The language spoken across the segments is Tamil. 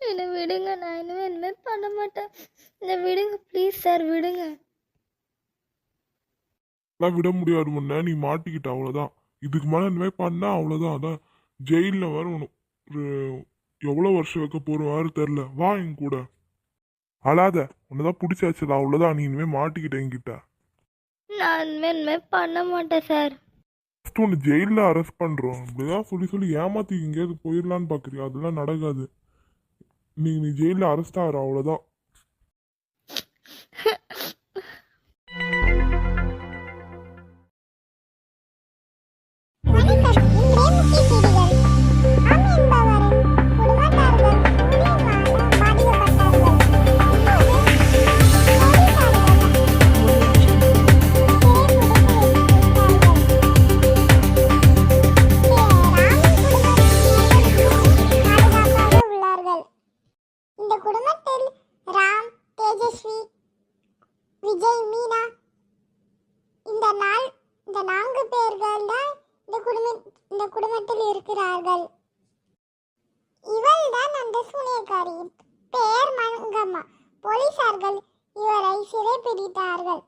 என்னை விடுங்க, நான் இனிமேல் பண்ண மாட்டேன். என்னை விடுங்க ப்ளீஸ் சார், விடுங்க. நான் விட முடியாது முன்ன, நீ மாட்டிக்கிட்ட அவ்வளோதான். இதுக்கு மேலே இனிமேல் பண்ணா அவ்வளோதான். அதான் ஜெயிலில் வர ஒரு எவ்வளோ வருஷம் வைக்க போகிறோம் வேறு தெரில. வா என் கூட. அழாத, உன்னதான் பிடிச்சாச்சுதான், அவ்வளோதான். நீ இனிமேல் மாட்டிக்கிட்ட என்கிட்ட. நான் இனிமேல் பண்ண மாட்டேன் சார். ஃபஸ்ட்டு ஒன்று ஜெயிலில் அரெஸ்ட் பண்ணுறோம். அப்படிதான் சொல்லி சொல்லி ஏமாற்றி எங்கேயாவது போயிடலான்னு பார்க்குறியா? அதெல்லாம் நடக்காது. நீ ஜெயிலில் அரெஸ்ட் ஆகிற, அவ்வளோதான். இந்த குடும்பத்தில் ராம், தேஜஸ்வி, விஜய், மீனா இந்த 4 பேர்கள் தான் இந்த குடும்பத்தில் இருக்கிறார்கள். இவள் தான் அந்த சூனியக்காரி. பேர் மங்கம்மா. போலீசார்கள் இவரை சிறைப்பிடித்தார்கள்.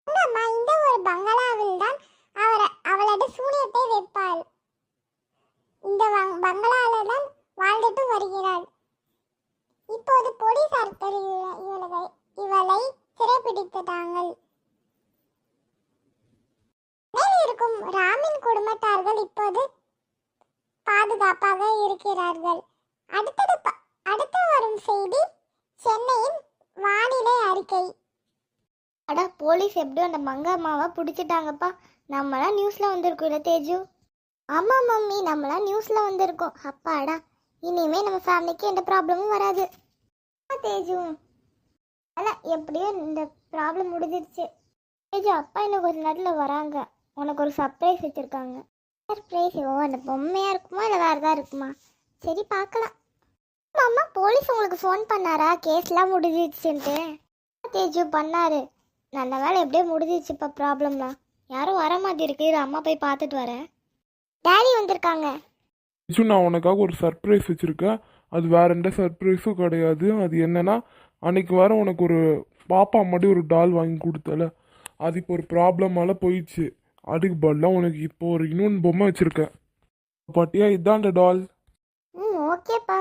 மங்கம்மா இந்த ஒரு பங்களாவில் தான் அவளது சூனியத்தை வைப்பாள். இந்த பங்களாவில் தான் வாழ்ந்துட்டு வருகிறாள். இப்போது போலீசார்கள் இவளை சிறைப்பிடித்தார்கள். இருக்கும் ராமின் குடும்பத்தார்கள் இப்போது பாதுகாப்பாக இருக்கிறார்கள். அடுத்து வரும் செய்தி சென்னையின் வானிலை அறிக்கை. அடா, போலீஸ் எப்படியும் அந்த மங்கம்மாவை பிடிச்சிட்டாங்கப்பா. நம்மளாம் நியூஸில் வந்திருக்கோம் இல்லை தேஜு? ஆமாம் மம்மி, நம்மளாம் நியூஸில் வந்திருக்கோம். அப்பாடா, இனிமேல் நம்ம ஃபேமிலிக்கு எந்த ப்ராப்ளமும் வராது. தேஜு, அதான் எப்படியோ இந்த ப்ராப்ளம் முடிஞ்சிருச்சு. தேஜு, அப்பா இன்னும் கொஞ்ச நேரத்தில் வராங்க. உனக்கு ஒரு சர்ப்ரைஸ் வச்சுருக்காங்க. சர்ப்ரைஸ் அந்த பொம்மையாக இருக்குமா இல்லை வேறு ஏதாவது இருக்குமா? சரி, பார்க்கலாம். அம்மா, போலீஸ் உங்களுக்கு ஃபோன் பண்ணாரா கேஸ்லாம் முடிஞ்சிடுச்சுன்ட்டு? தேஜு பண்ணாரு. நல்ல வேலை எப்படியோ முடிஞ்சிச்சு. இப்போ ப்ராப்ளம்லாம் யாரும் வர மாட்டேருக்கு. அம்மா போய் பார்த்துட்டு வரேன். டேடி வந்திருக்காங்க. நான் உனக்காக ஒரு சர்ப்ரைஸ் வச்சுருக்கேன். அது வேற எந்த சர்ப்ரைஸும் கிடையாது. அது என்னன்னா, அன்னைக்கு வேற உனக்கு ஒரு பாப்பா மாதிரி ஒரு டால் வாங்கி கொடுத்தல, அது இப்போ ஒரு ப்ராப்ளமால போயிடுச்சு. அதுக்கு பதிலாக உனக்கு இப்போ ஒரு இன்னொன்று பொம்மை வச்சுருக்கேன். பாட்டியா, இதுதான் அந்த டால். ஓகேப்பா.